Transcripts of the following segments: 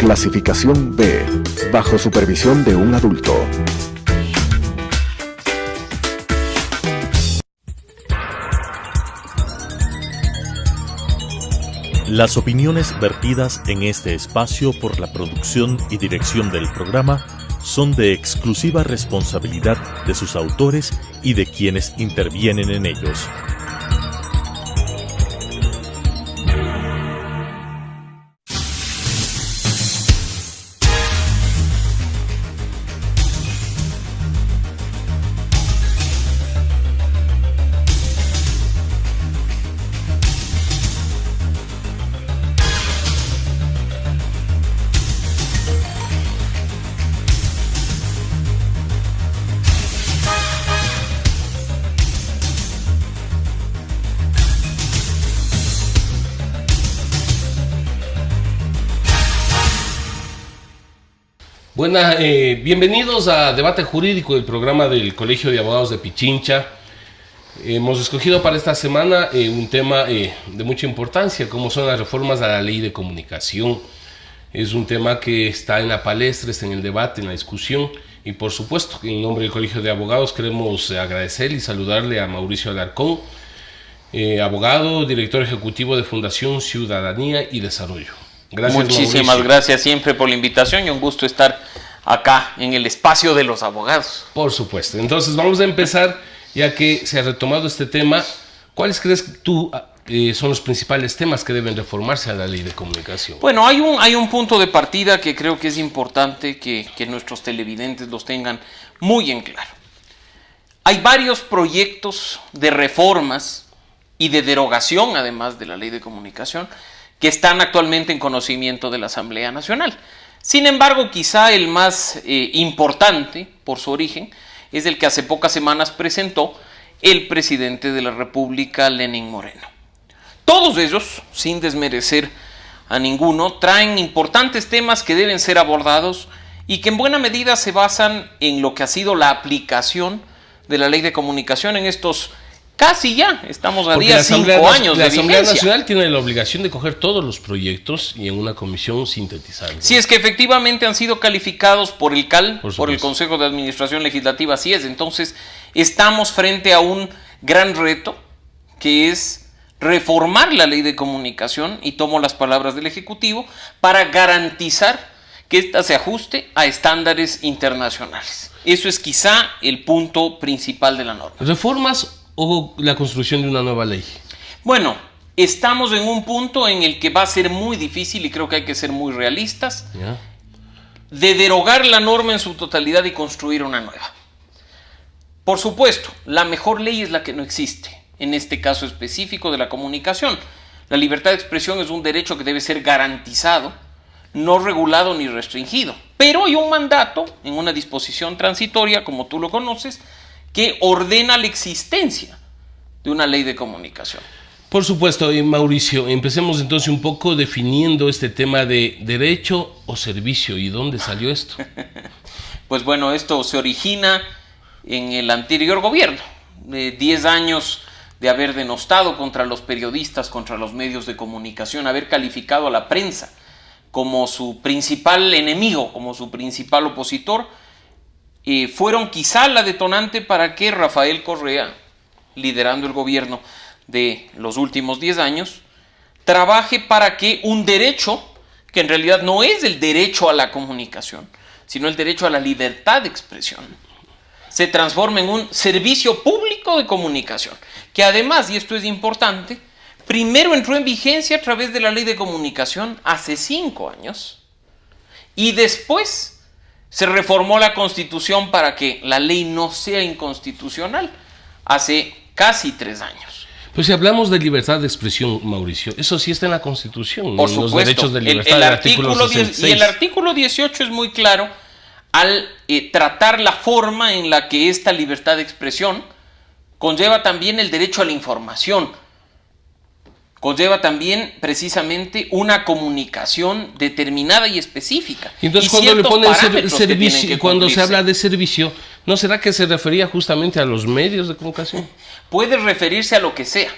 Clasificación B, bajo supervisión de un adulto. Las opiniones vertidas en este espacio por la producción y dirección del programa son de exclusiva responsabilidad de sus autores y de quienes intervienen en ellos. Bienvenidos a Debate Jurídico, el programa del Colegio de Abogados de Pichincha. Hemos escogido para esta semana un tema de mucha importancia, como son las reformas a la ley de comunicación. Es un tema que está en la palestra, está en el debate, en la discusión, y por supuesto, en nombre del Colegio de Abogados queremos agradecer y saludarle a Mauricio Alarcón, abogado, director ejecutivo de Fundación Ciudadanía y Desarrollo. Gracias, muchísimas Mauricio. Gracias siempre por la invitación y un gusto estar acá en el espacio de los abogados. Por supuesto. Entonces vamos a empezar, ya que se ha retomado este tema. ¿Cuáles crees tú son los principales temas que deben reformarse a la ley de comunicación? Bueno, hay un punto de partida que creo que es importante que nuestros televidentes los tengan muy en claro. Hay varios proyectos de reformas y de derogación, además de la ley de comunicación, que están actualmente en conocimiento de la Asamblea Nacional. Sin embargo, quizá el más importante por su origen es el que hace pocas semanas presentó el presidente de la República, Lenín Moreno. Todos ellos, sin desmerecer a ninguno, traen importantes temas que deben ser abordados y que en buena medida se basan en lo que ha sido la aplicación de la ley de comunicación en estos casi ya, estamos a día 5 años de vigencia. La Asamblea Nacional tiene la obligación de coger todos los proyectos y en una comisión sintetizarlos. Si es que efectivamente han sido calificados por el CAL, por el Consejo de Administración Legislativa, así es. Entonces, estamos frente a un gran reto que es reformar la ley de comunicación, y tomo las palabras del Ejecutivo, para garantizar que ésta se ajuste a estándares internacionales. Eso es quizá el punto principal de la norma. ¿Reformas o la construcción de una nueva ley? Bueno, estamos en un punto en el que va a ser muy difícil, y creo que hay que ser muy realistas, de derogar la norma en su totalidad y construir una nueva. Por supuesto, la mejor ley es la que no existe, en este caso específico de la comunicación. La libertad de expresión es un derecho que debe ser garantizado, no regulado ni restringido. Pero hay un mandato en una disposición transitoria, como tú lo conoces, que ordena la existencia de una ley de comunicación. Por supuesto, Mauricio, empecemos entonces un poco definiendo este tema de derecho o servicio. ¿Y dónde salió esto? Pues bueno, esto se origina en el anterior gobierno, de 10 años de haber denostado contra los periodistas, contra los medios de comunicación, haber calificado a la prensa como su principal enemigo, como su principal opositor. Fueron quizá la detonante para que Rafael Correa, liderando el gobierno de los últimos 10 años, trabaje para que un derecho, que en realidad no es el derecho a la comunicación, sino el derecho a la libertad de expresión, se transforme en un servicio público de comunicación, que además, y esto es importante, primero entró en vigencia a través de la ley de comunicación hace 5 años, y después se reformó la Constitución para que la ley no sea inconstitucional hace casi 3 años. Pues si hablamos de libertad de expresión, Mauricio, eso sí está en la Constitución, por en supuesto, los derechos de libertad del artículo 66. Y el artículo 18 es muy claro al tratar la forma en la que esta libertad de expresión conlleva también el derecho a la información, conlleva también precisamente una comunicación determinada y específica. Entonces, cuando le ponen servicio, cuando se habla de servicio, ¿no será que se refería justamente a los medios de comunicación? Puede referirse a lo que sea,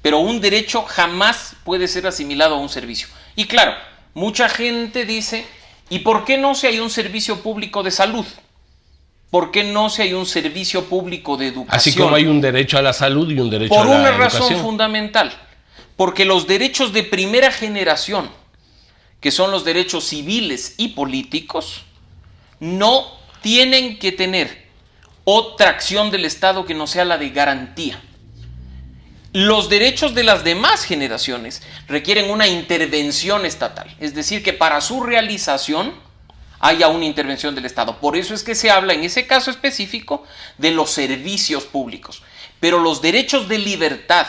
pero un derecho jamás puede ser asimilado a un servicio. Y claro, mucha gente dice, ¿y por qué no si hay un servicio público de salud? ¿Por qué no si hay un servicio público de educación? Así como hay un derecho a la salud y un derecho a la educación. Por una razón fundamental, porque los derechos de primera generación, que son los derechos civiles y políticos, no tienen que tener otra acción del Estado que no sea la de garantía. Los derechos de las demás generaciones requieren una intervención estatal, es decir, que para su realización haya una intervención del Estado. Por eso es que se habla en ese caso específico de los servicios públicos. Pero los derechos de libertad,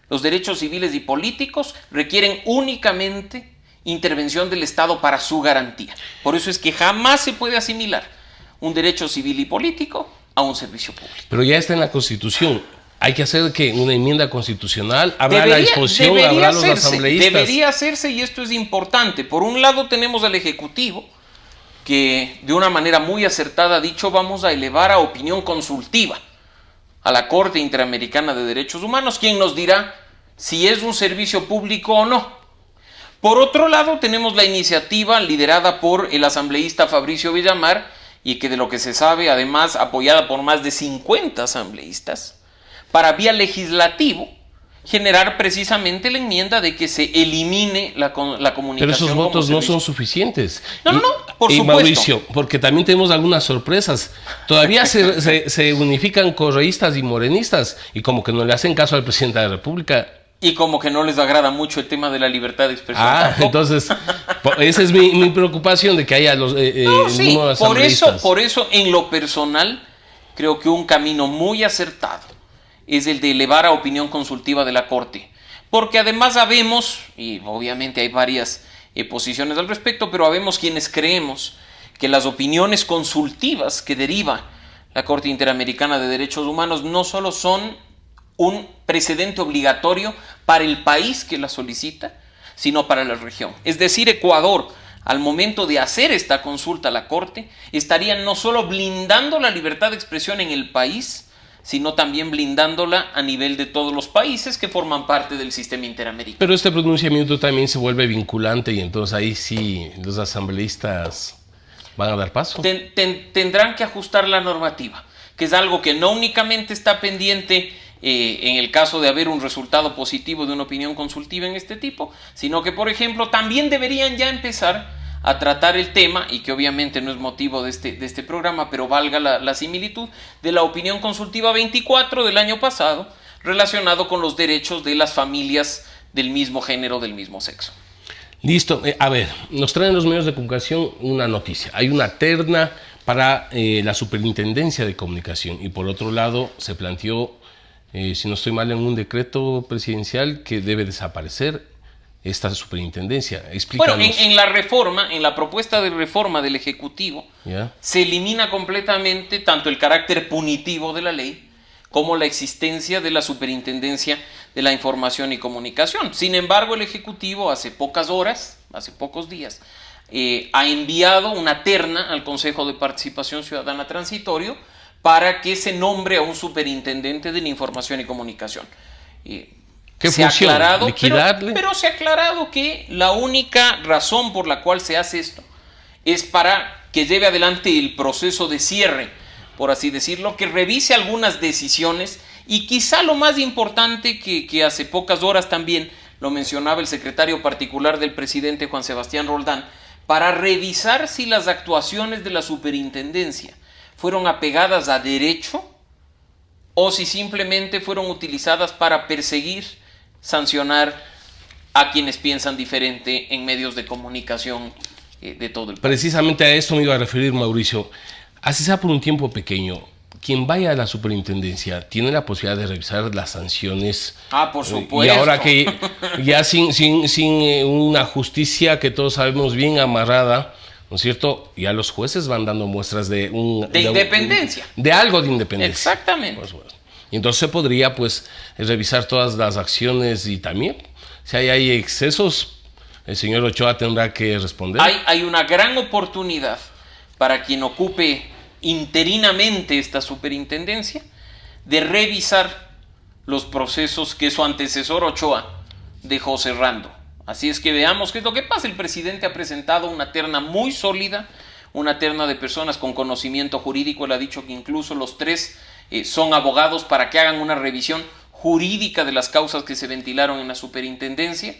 los derechos civiles y políticos requieren únicamente intervención del Estado para su garantía. Por eso es que jamás se puede asimilar un derecho civil y político a un servicio público. Pero ya está en la Constitución. Hay que hacer ¿qué? Una enmienda constitucional. Habrá la disposición, habrá los asambleístas. Debería hacerse, y esto es importante. Por un lado tenemos al Ejecutivo, que de una manera muy acertada ha dicho, vamos a elevar a opinión consultiva a la Corte Interamericana de Derechos Humanos, quien nos dirá si es un servicio público o no. Por otro lado tenemos la iniciativa liderada por el asambleísta Fabricio Villamar, y que de lo que se sabe, además apoyada por más de 50 asambleístas, para vía legislativo generar precisamente la enmienda de que se elimine la comunicación. Pero esos votos no son suficientes. No, por supuesto. Mauricio, porque también tenemos algunas sorpresas. Todavía se unifican correístas y morenistas, y como que no le hacen caso al presidente de la República. Y como que no les agrada mucho el tema de la libertad de expresión. Entonces, esa es mi preocupación, de que haya los sí, por eso, en lo personal, creo que un camino muy acertado es el de elevar a opinión consultiva de la Corte. Porque además sabemos, y obviamente hay varias posiciones al respecto, pero habemos quienes creemos que las opiniones consultivas que deriva la Corte Interamericana de Derechos Humanos no solo son un precedente obligatorio para el país que la solicita, sino para la región. Es decir, Ecuador, al momento de hacer esta consulta a la Corte, estaría no solo blindando la libertad de expresión en el país, sino también blindándola a nivel de todos los países que forman parte del sistema interamericano. Pero este pronunciamiento también se vuelve vinculante, y entonces ahí sí los asambleístas van a dar paso. Tendrán que ajustar la normativa, que es algo que no únicamente está pendiente en el caso de haber un resultado positivo de una opinión consultiva en este tipo, sino que, por ejemplo, también deberían ya empezar a tratar el tema, y que obviamente no es motivo de este programa, pero valga la similitud, de la opinión consultiva 24 del año pasado, relacionado con los derechos de las familias del mismo género, del mismo sexo. Listo. A ver, nos traen los medios de comunicación una noticia. Hay una terna para la Superintendencia de Comunicación, y por otro lado se planteó, si no estoy mal, en un decreto presidencial que debe desaparecer esta superintendencia. Explícanos. Bueno, en la reforma, en la propuesta de reforma del Ejecutivo, se elimina completamente tanto el carácter punitivo de la ley como la existencia de la Superintendencia de la Información y Comunicación. Sin embargo, el Ejecutivo hace pocas horas, hace pocos días, ha enviado una terna al Consejo de Participación Ciudadana Transitorio para que se nombre a un superintendente de la Información y Comunicación. ¿Qué función? ¿Liquidarle? Pero se ha aclarado que la única razón por la cual se hace esto es para que lleve adelante el proceso de cierre, por así decirlo, que revise algunas decisiones, y quizá lo más importante, que hace pocas horas también lo mencionaba el secretario particular del presidente Juan Sebastián Roldán, para revisar si las actuaciones de la superintendencia fueron apegadas a derecho o si simplemente fueron utilizadas para perseguir, sancionar a quienes piensan diferente en medios de comunicación de todo el país. Precisamente a esto me iba a referir, Mauricio. Así sea por un tiempo pequeño, quien vaya a la superintendencia tiene la posibilidad de revisar las sanciones. Por supuesto. Y ahora que ya sin una justicia que todos sabemos bien amarrada, ¿no es cierto? Ya los jueces van dando muestras de independencia. De algo de independencia. Exactamente. Pues, bueno. Y entonces se podría, pues, revisar todas las acciones, y también, si hay excesos, el señor Ochoa tendrá que responder. Hay una gran oportunidad para quien ocupe interinamente esta superintendencia de revisar los procesos que su antecesor Ochoa dejó cerrando Así es que veamos qué es lo que pasa. El presidente ha presentado una terna muy sólida, una terna de personas con conocimiento jurídico. Él ha dicho que incluso los tres son abogados para que hagan una revisión jurídica de las causas que se ventilaron en la superintendencia.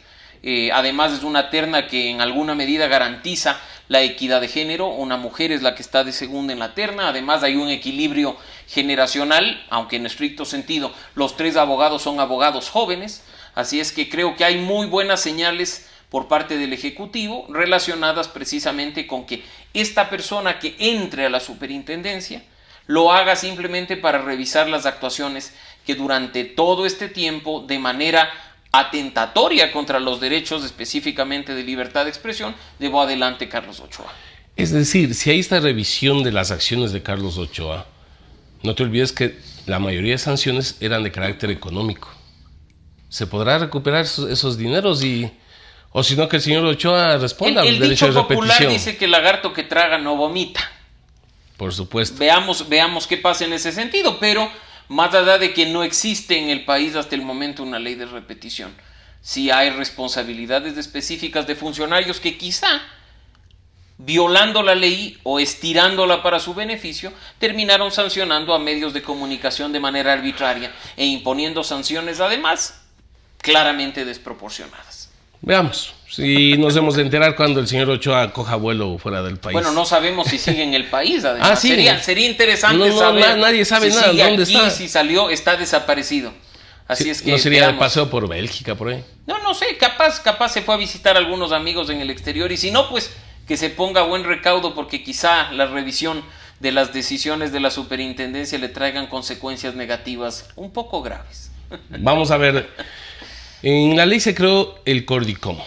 Además es una terna que en alguna medida garantiza la equidad de género. Una mujer es la que está de segunda en la terna. Además hay un equilibrio generacional, aunque en estricto sentido los tres abogados son abogados jóvenes. Así es que creo que hay muy buenas señales por parte del Ejecutivo relacionadas precisamente con que esta persona que entre a la superintendencia lo haga simplemente para revisar las actuaciones que durante todo este tiempo, de manera atentatoria contra los derechos específicamente de libertad de expresión, llevó adelante Carlos Ochoa. Es decir, si hay esta revisión de las acciones de Carlos Ochoa, no te olvides que la mayoría de sanciones eran de carácter económico. ¿Se podrá recuperar esos dineros? O si no, que el señor Ochoa responda al derecho de repetición. El dicho popular dice que el lagarto que traga no vomita. Por supuesto. Veamos qué pasa en ese sentido, pero más allá de que no existe en el país hasta el momento una ley de repetición, sí hay responsabilidades específicas de funcionarios que quizá, violando la ley o estirándola para su beneficio, terminaron sancionando a medios de comunicación de manera arbitraria e imponiendo sanciones además claramente desproporcionadas. Veamos si nos hemos de enterar cuando el señor Ochoa coja vuelo fuera del país. Bueno, no sabemos si sigue en el país, además. Sí. Sería interesante saber. Nadie sabe si nada. Sigue ¿Dónde aquí, está? Si salió, está desaparecido. Así es que ¿No sería veamos. de paseo por Bélgica, por ahí? No sé, capaz se fue a visitar a algunos amigos en el exterior, y si no, pues que se ponga buen recaudo, porque quizá la revisión de las decisiones de la superintendencia le traigan consecuencias negativas un poco graves. Vamos a ver. En la ley se creó el Cordicom.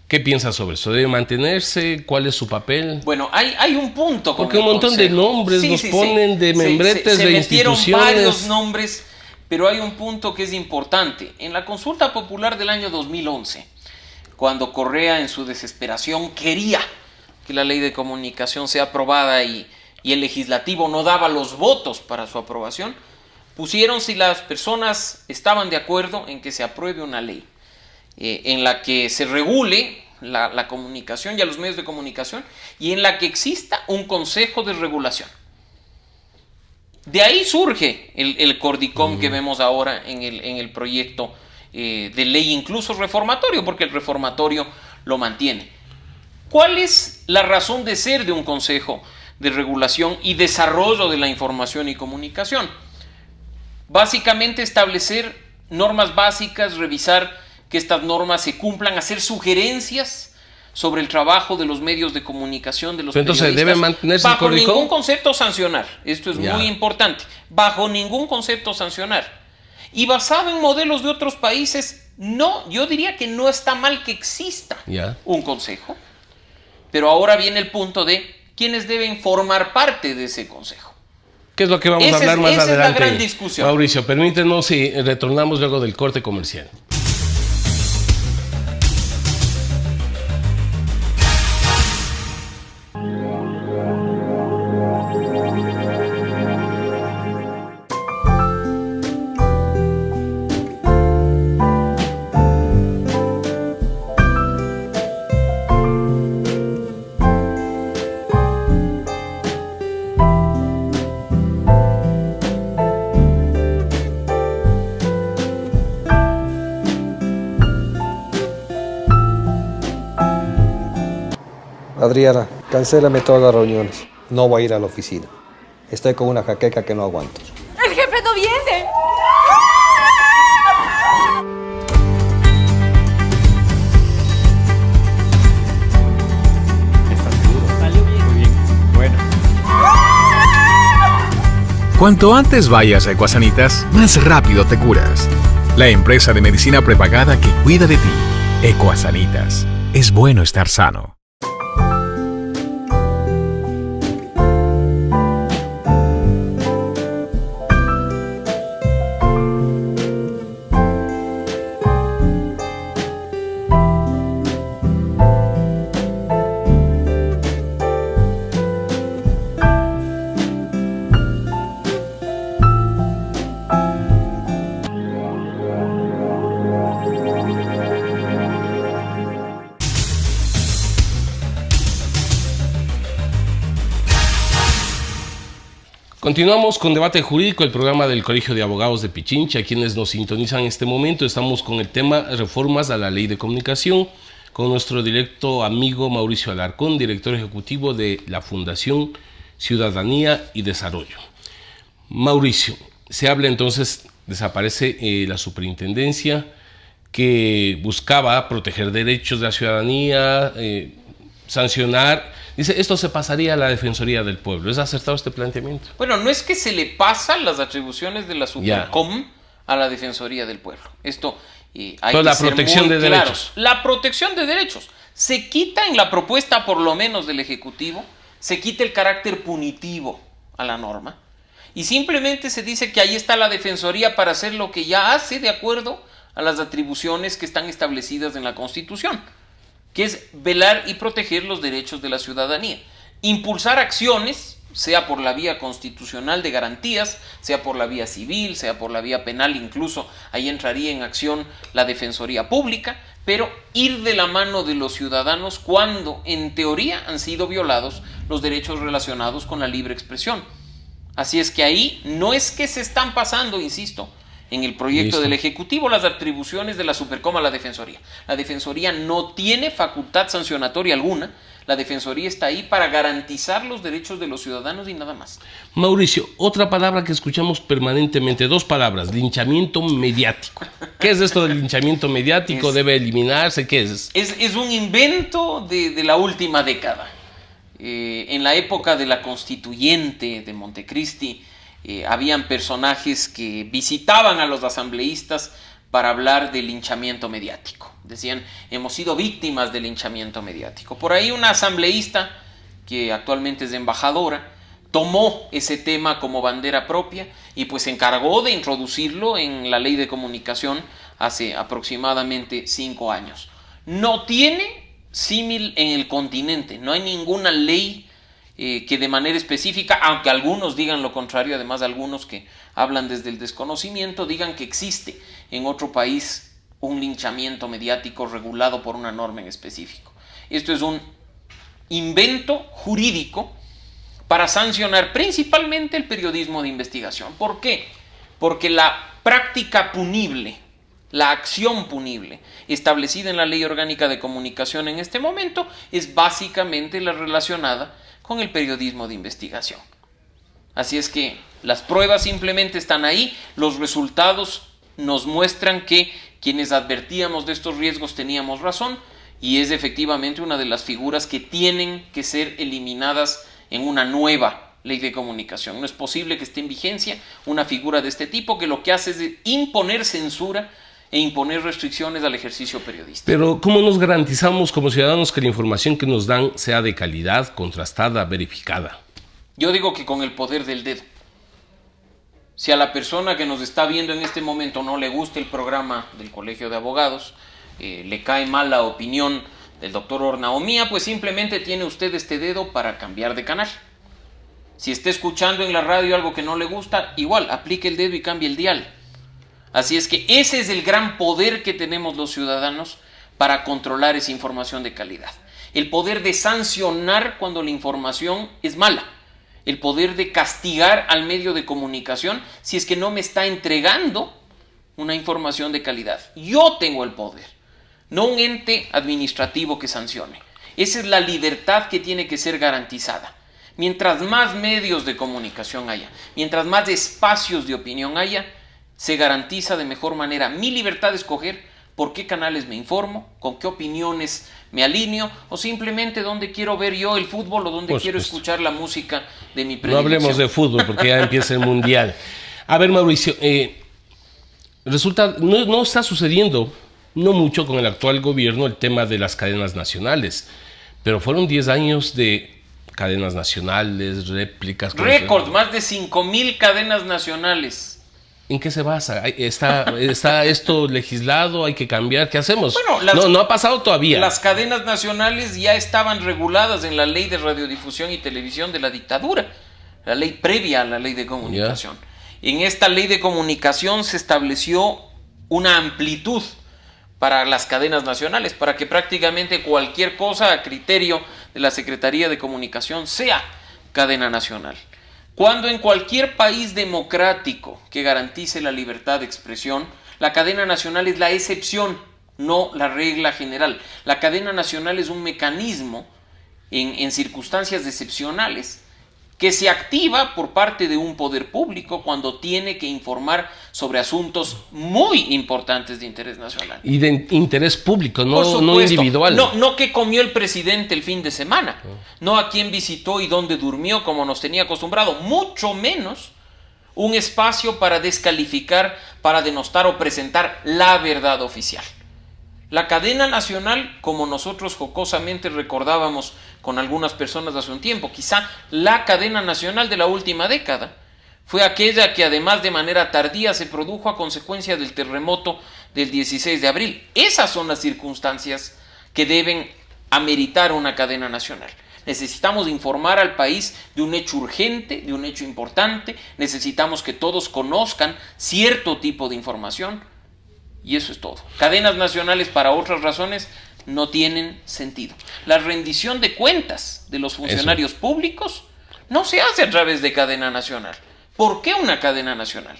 ¿Qué piensas sobre eso? ¿Debe mantenerse? ¿Cuál es su papel? Bueno, hay un punto con porque un montón de nombres nos ponen de membretes de instituciones. Se metieron varios nombres, pero hay un punto que es importante. En la consulta popular del año 2011, cuando Correa en su desesperación quería que la ley de comunicación sea aprobada y el legislativo no daba los votos para su aprobación, pusieron si las personas estaban de acuerdo en que se apruebe una ley en la que se regule la comunicación y a los medios de comunicación, y en la que exista un consejo de regulación. De ahí surge el Cordicom que vemos ahora en el proyecto de ley, incluso reformatorio, porque el reformatorio lo mantiene. ¿Cuál es la razón de ser de un consejo de regulación y desarrollo de la información y comunicación? Básicamente establecer normas básicas, revisar que estas normas se cumplan, hacer sugerencias sobre el trabajo de los medios de comunicación, de los periodistas. Entonces, ¿debe mantenerse el Bajo Cordicom? ningún concepto sancionar. Esto es muy importante. Bajo ningún concepto sancionar. Y basado en modelos de otros países, no, yo diría que no está mal que exista un consejo. Pero ahora viene el punto de quiénes deben formar parte de ese consejo. ¿Qué es lo que vamos a hablar más adelante? Esa es la gran discusión. Mauricio, permítenos si retornamos luego del corte comercial. Adriana, cancélame todas las reuniones. No voy a ir a la oficina. Estoy con una jaqueca que no aguanto. ¡El jefe no viene! ¿Estás seguro? Salió bien. Muy bien. Bueno. Cuanto antes vayas a Ecuasanitas, más rápido te curas. La empresa de medicina prepagada que cuida de ti. Ecuasanitas. Es bueno estar sano. Continuamos con Debate Jurídico, el programa del Colegio de Abogados de Pichincha. Quienes nos sintonizan en este momento, estamos con el tema reformas a la Ley de Comunicación, con nuestro directo amigo Mauricio Alarcón, director ejecutivo de la Fundación Ciudadanía y Desarrollo. Mauricio, se habla entonces, desaparece la superintendencia que buscaba proteger derechos de la ciudadanía, sancionar. Dice, esto se pasaría a la Defensoría del Pueblo. ¿Es acertado este planteamiento? Bueno, no es que se le pasan las atribuciones de la Supercom a la Defensoría del Pueblo. Esto hay pero que la ser protección muy de claros. derechos. La protección de derechos. Se quita en la propuesta, por lo menos del Ejecutivo, se quita el carácter punitivo a la norma. Y simplemente se dice que ahí está la Defensoría para hacer lo que ya hace de acuerdo a las atribuciones que están establecidas en la Constitución, que es velar y proteger los derechos de la ciudadanía, impulsar acciones, sea por la vía constitucional de garantías, sea por la vía civil, sea por la vía penal, incluso ahí entraría en acción la Defensoría Pública, pero ir de la mano de los ciudadanos cuando en teoría han sido violados los derechos relacionados con la libre expresión. Así es que ahí no es que se están pasando, insisto, en el proyecto del Ejecutivo las atribuciones de la Supercom a la Defensoría. La Defensoría no tiene facultad sancionatoria alguna. La Defensoría está ahí para garantizar los derechos de los ciudadanos y nada más. Mauricio, otra palabra que escuchamos permanentemente, dos palabras, linchamiento mediático. ¿Qué es esto del linchamiento mediático? ¿Debe eliminarse? ¿Qué es? Es un invento de la última década. En la época de la Constituyente de Montecristi, habían personajes que visitaban a los asambleístas para hablar del linchamiento mediático. Decían, hemos sido víctimas del linchamiento mediático. Por ahí una asambleísta, que actualmente es embajadora, tomó ese tema como bandera propia y pues se encargó de introducirlo en la Ley de Comunicación hace aproximadamente 5 años. No tiene símil en el continente, no hay ninguna ley que de manera específica, aunque algunos digan lo contrario, además algunos que hablan desde el desconocimiento, digan que existe en otro país un linchamiento mediático regulado por una norma en específico. Esto es un invento jurídico para sancionar principalmente el periodismo de investigación. ¿Por qué? Porque la práctica punible, la acción punible establecida en la Ley Orgánica de Comunicación en este momento es básicamente la relacionada con el periodismo de investigación. Así es que las pruebas simplemente están ahí, los resultados nos muestran que quienes advertíamos de estos riesgos teníamos razón y es efectivamente una de las figuras que tienen que ser eliminadas en una nueva Ley de Comunicación. No es posible que esté en vigencia una figura de este tipo que lo que hace es imponer censura e imponer restricciones al ejercicio periodístico. Pero ¿cómo nos garantizamos como ciudadanos que la información que nos dan sea de calidad, contrastada, verificada? Yo digo que con el poder del dedo. Si a la persona que nos está viendo en este momento no le gusta el programa del Colegio de Abogados, le cae mal la opinión del doctor Orna o mía, pues simplemente tiene usted este dedo para cambiar de canal. Si está escuchando en la radio algo que no le gusta, igual, aplique el dedo y cambie el dial. Así es que ese es el gran poder que tenemos los ciudadanos para controlar esa información de calidad. El poder de sancionar cuando la información es mala. El poder de castigar al medio de comunicación si es que no me está entregando una información de calidad. Yo tengo el poder, no un ente administrativo que sancione. Esa es la libertad que tiene que ser garantizada. Mientras más medios de comunicación haya, mientras más espacios de opinión haya, se garantiza de mejor manera mi libertad de escoger por qué canales me informo, con qué opiniones me alineo o simplemente dónde quiero ver yo el fútbol o dónde quiero escuchar la música de mi predilección. No hablemos de fútbol porque ya empieza el Mundial. A ver, Mauricio, resulta, no está sucediendo, no mucho con el actual gobierno, el tema de las cadenas nacionales, pero fueron 10 años de cadenas nacionales, réplicas. Récord, más de 5,000 cadenas nacionales. ¿En qué se basa? ¿Está esto legislado? ¿Hay que cambiar? ¿Qué hacemos? Bueno, no ha pasado todavía. Las cadenas nacionales ya estaban reguladas en la Ley de Radiodifusión y Televisión de la dictadura, la ley previa a la Ley de Comunicación. En esta Ley de Comunicación se estableció una amplitud para las cadenas nacionales, para que prácticamente cualquier cosa a criterio de la Secretaría de Comunicación sea cadena nacional. Cuando en cualquier país democrático que garantice la libertad de expresión, la cadena nacional es la excepción, no la regla general. La cadena nacional es un mecanismo en circunstancias excepcionales que se activa por parte de un poder público cuando tiene que informar sobre asuntos muy importantes de interés nacional. Y de interés público, Por no supuesto, individual. No que comió el presidente el fin de semana, no a quién visitó y dónde durmió como nos tenía acostumbrado, mucho menos un espacio para descalificar, para denostar o presentar la verdad oficial. La cadena nacional, como nosotros jocosamente recordábamos con algunas personas hace un tiempo, quizá la cadena nacional de la última década, fue aquella que además de manera tardía se produjo a consecuencia del terremoto del 16 de abril. Esas son las circunstancias que deben ameritar una cadena nacional. Necesitamos informar al país de un hecho urgente, de un hecho importante, necesitamos que todos conozcan cierto tipo de información. Y eso es todo. Cadenas nacionales para otras razones no tienen sentido. La rendición de cuentas de los funcionarios públicos no se hace a través de cadena nacional. ¿Por qué una cadena nacional?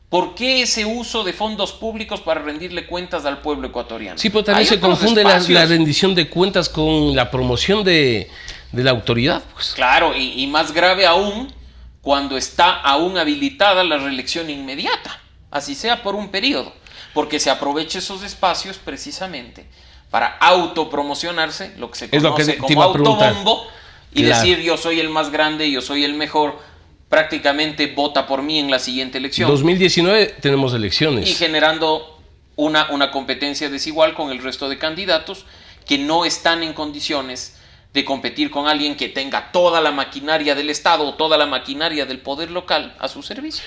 ¿Por qué ese uso de fondos públicos para rendirle cuentas al pueblo ecuatoriano? Sí, pero también se confunde la rendición de cuentas con la promoción de la autoridad. Pues. Claro, y más grave aún cuando está aún habilitada la reelección inmediata, así sea por un periodo. Porque se aprovecha esos espacios precisamente para autopromocionarse, lo que se conoce como autobombo, y decir yo soy el más grande, yo soy el mejor, prácticamente vota por mí en la siguiente elección. 2019 tenemos elecciones. Y generando una competencia desigual con el resto de candidatos que no están en condiciones de competir con alguien que tenga toda la maquinaria del Estado o toda la maquinaria del poder local a su servicio.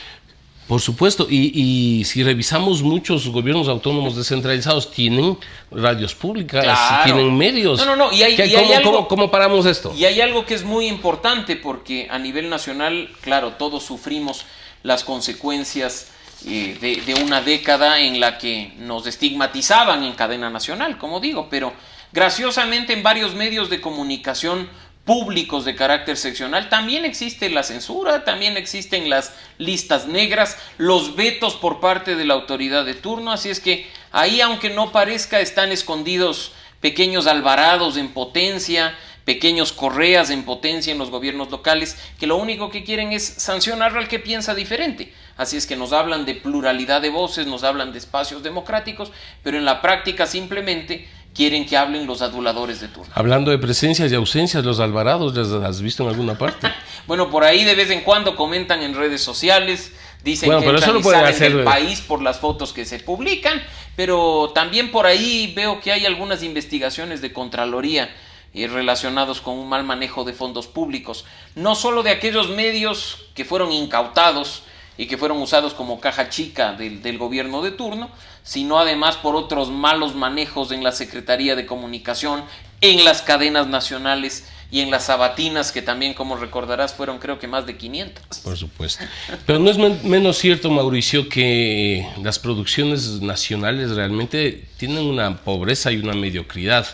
Por supuesto, y si revisamos, muchos gobiernos autónomos descentralizados tienen radios públicas, claro. Tienen medios. No, y hay ¿Cómo paramos esto? Y hay algo que es muy importante porque a nivel nacional, claro, todos sufrimos las consecuencias de una década en la que nos estigmatizaban en cadena nacional, como digo, pero graciosamente en varios medios de comunicación públicos de carácter seccional también existe la censura, también existen las listas negras, los vetos por parte de la autoridad de turno, así es que ahí, aunque no parezca, están escondidos pequeños alvarados en potencia, pequeños correas en potencia en los gobiernos locales, que lo único que quieren es sancionar al que piensa diferente. Así es que nos hablan de pluralidad de voces, nos hablan de espacios democráticos, pero en la práctica simplemente quieren que hablen los aduladores de turno. Hablando de presencias y ausencias, los alvarados, ¿los has visto en alguna parte? Bueno, por ahí de vez en cuando comentan en redes sociales, dicen que pero eso lo pueden hacer del país por las fotos que se publican, pero también por ahí veo que hay algunas investigaciones de Contraloría relacionados con un mal manejo de fondos públicos, no solo de aquellos medios que fueron incautados y que fueron usados como caja chica del gobierno de turno, sino además por otros malos manejos en la Secretaría de Comunicación, en las cadenas nacionales y en las sabatinas, que también, como recordarás, fueron creo que más de 500. Por supuesto. Pero no es menos cierto, Mauricio, que las producciones nacionales realmente tienen una pobreza y una mediocridad.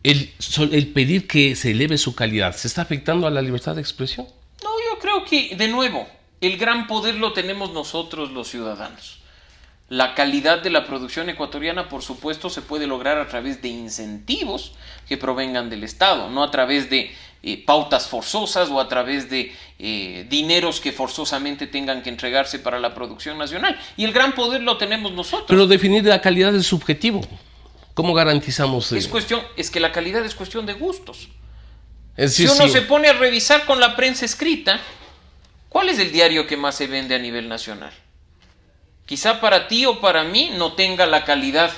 El pedir que se eleve su calidad, ¿se está afectando a la libertad de expresión? No, yo creo que, de nuevo, el gran poder lo tenemos nosotros los ciudadanos. La calidad de la producción ecuatoriana, por supuesto, se puede lograr a través de incentivos que provengan del Estado, no a través de pautas forzosas o a través de dineros que forzosamente tengan que entregarse para la producción nacional. Y el gran poder lo tenemos nosotros. Pero definir la calidad es subjetivo. ¿Cómo garantizamos eso? Es que la calidad es cuestión de gustos. Es decir, si uno se pone a revisar con la prensa escrita, ¿cuál es el diario que más se vende a nivel nacional? Quizá para ti o para mí no tenga la calidad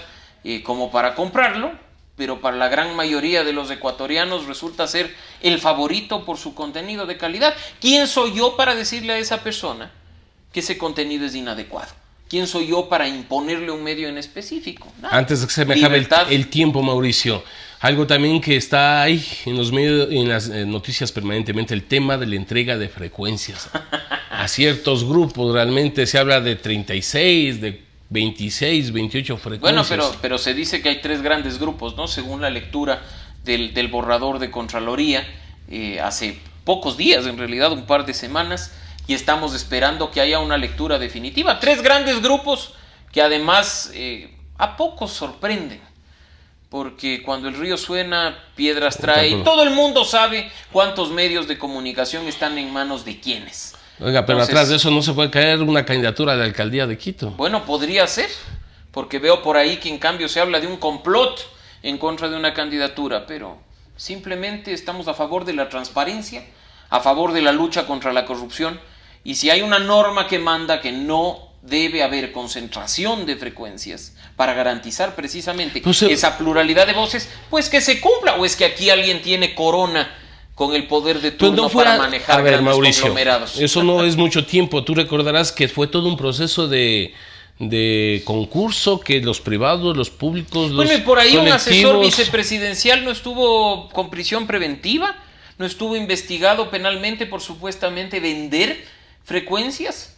como para comprarlo, pero para la gran mayoría de los ecuatorianos resulta ser el favorito por su contenido de calidad. ¿Quién soy yo para decirle a esa persona que ese contenido es inadecuado? ¿Quién soy yo para imponerle un medio en específico? Nada. Antes de que se me acabe el tiempo, Mauricio, algo también que está ahí en los medios, en las noticias permanentemente, el tema de la entrega de frecuencias a ciertos grupos. Realmente se habla de 36, de 26, 28 frecuencias. Bueno, pero se dice que hay 3 grandes grupos, ¿no? Según la lectura del borrador de Contraloría, hace pocos días, en realidad un par de semanas, y estamos esperando que haya una lectura definitiva. 3 grandes grupos que además a pocos sorprenden, porque cuando el río suena, piedras trae, y todo el mundo sabe cuántos medios de comunicación están en manos de quiénes. Oiga, pero atrás de eso no se puede caer una candidatura a la alcaldía de Quito. Bueno, podría ser, porque veo por ahí que en cambio se habla de un complot en contra de una candidatura, pero simplemente estamos a favor de la transparencia, a favor de la lucha contra la corrupción, y si hay una norma que manda que no debe haber concentración de frecuencias para garantizar precisamente esa pluralidad de voces, pues que se cumpla. ¿O es que aquí alguien tiene corona con el poder de turno para manejar grandes conglomerados? Eso no es mucho tiempo. Tú recordarás que fue todo un proceso de concurso, que los privados, los públicos, los y por ahí un asesor colectivos... vicepresidencial no estuvo con prisión preventiva, no estuvo investigado penalmente por supuestamente vender frecuencias.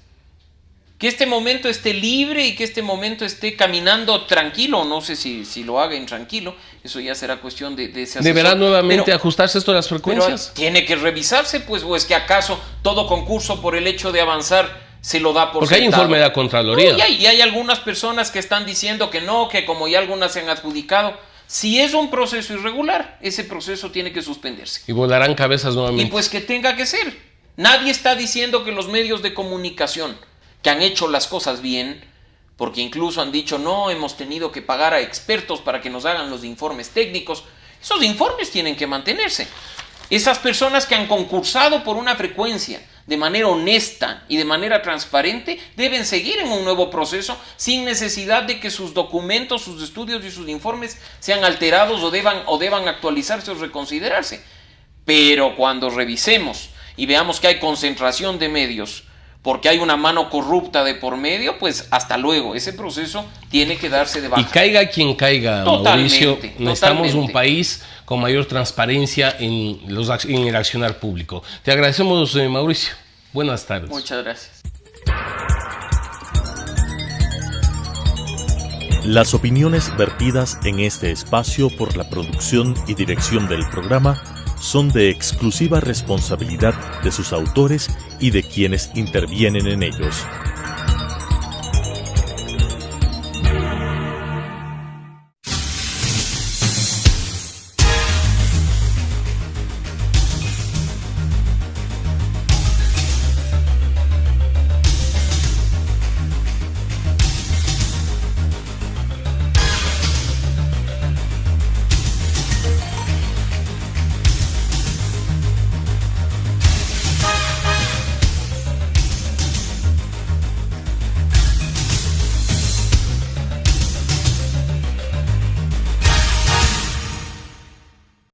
Que este momento esté libre y que este momento esté caminando tranquilo, no sé si lo haga intranquilo, eso ya será cuestión de ese asesor. ¿Deberá nuevamente ajustarse esto de las frecuencias? Pero tiene que revisarse, pues, o es que acaso todo concurso por el hecho de avanzar se lo da por porque sentado. Hay informe de la Contraloría. No, y hay algunas personas que están diciendo que no, que como ya algunas se han adjudicado, si es un proceso irregular, ese proceso tiene que suspenderse. Y volarán cabezas nuevamente. Y pues que tenga que ser. Nadie está diciendo que los medios de comunicación que han hecho las cosas bien, porque incluso han dicho, no, hemos tenido que pagar a expertos para que nos hagan los informes técnicos. Esos informes tienen que mantenerse. Esas personas que han concursado por una frecuencia de manera honesta y de manera transparente deben seguir en un nuevo proceso sin necesidad de que sus documentos, sus estudios y sus informes sean alterados o deban actualizarse o reconsiderarse. Pero cuando revisemos y veamos que hay concentración de medios porque hay una mano corrupta de por medio, pues hasta luego, ese proceso tiene que darse de baja. Y caiga quien caiga, Mauricio, necesitamos un país con mayor transparencia en el accionar público. Te agradecemos, Mauricio. Buenas tardes. Muchas gracias. Las opiniones vertidas en este espacio por la producción y dirección del programa son de exclusiva responsabilidad de sus autores y de quienes intervienen en ellos.